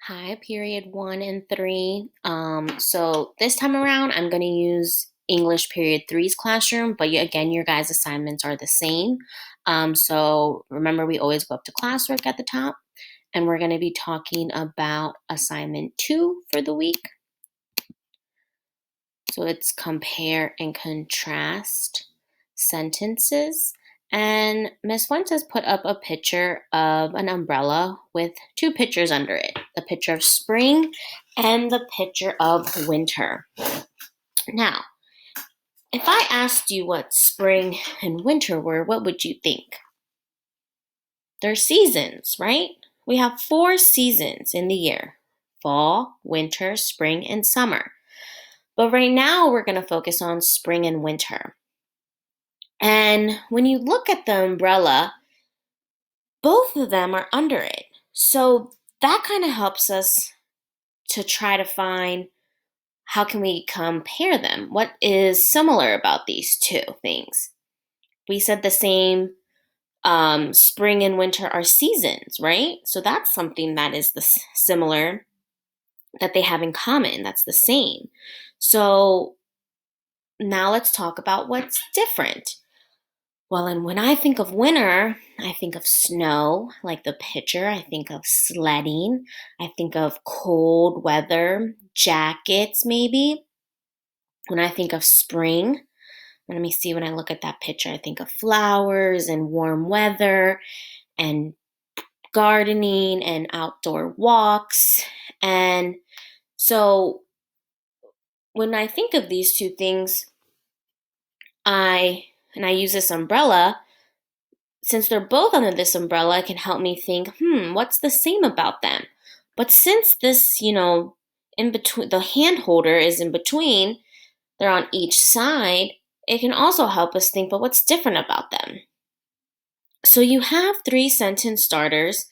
Hi, period 1 and 3. So this time around, I'm going to use English period three's classroom, but again, your guys' assignments are the same. So remember, we always go up to classwork at the top, and we're going to be talking about assignment 2 for the week. So it's compare and contrast sentences. And Miss Fuentes put up a picture of an umbrella with two pictures under it, the picture of spring and the picture of winter. Now, if I asked you what spring and winter were, what would you think? They're seasons, right? We have 4 seasons in the year: fall, winter, spring, and summer. But right now, we're going to focus on spring and winter. And when you look at the umbrella, both of them are under it. So that kind of helps us to try to find how can we compare them? What is similar about these two things? We said the same spring and winter are seasons, right? So that's something that is similar that they have in common. That's the same. So now let's talk about what's different. Well, and when I think of winter, I think of snow, like the picture. I think of sledding. I think of cold weather, jackets, maybe. When I think of spring, let me see, when I look at that picture, I think of flowers and warm weather and gardening and outdoor walks. And so when I think of these two things, I use this umbrella. Since they're both under this umbrella, it can help me think, what's the same about them? But since this, in between, the hand holder is in between, they're on each side, it can also help us think, but what's different about them? So you have 3 sentence starters,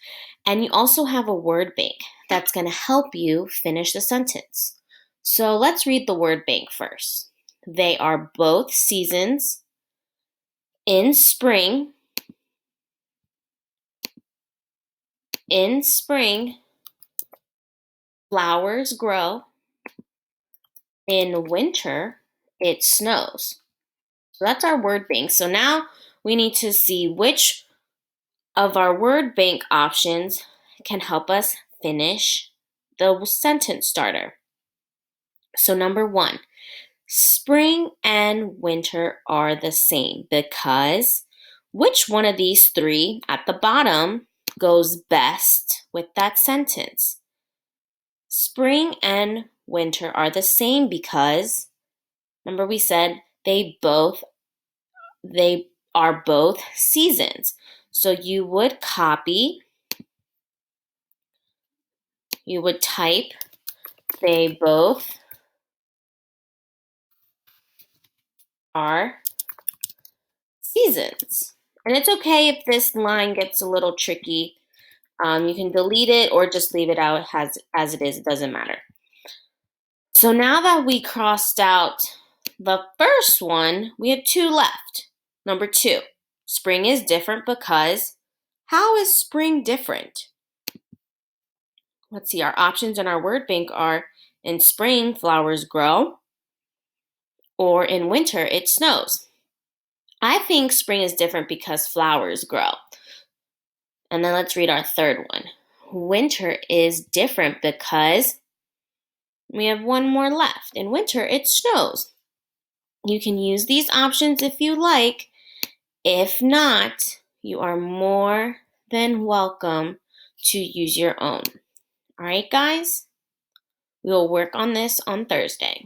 and you also have a word bank that's going to help you finish the sentence. So let's read the word bank first. They are both seasons. In spring, flowers grow. In winter, it snows. So that's our word bank. So now we need to see which of our word bank options can help us finish the sentence starter. So number 1, spring and winter are the same because which one of these 3 at the bottom goes best with that sentence? Spring and winter are the same because, remember we said they are both seasons. So you would type they both are seasons. And it's okay if this line gets a little tricky. You can delete it or just leave it out as it is. It doesn't matter. So now that we crossed out the first one, we have 2 left. Number 2, spring is different because, how is spring different? Let's see, our options in our word bank are in spring, flowers grow, or in winter, it snows. I think spring is different because flowers grow. And then let's read our third one. Winter is different because we have 1 more left. In winter, it snows. You can use these options if you like. If not, you are more than welcome to use your own. All right, guys? We will work on this on Thursday.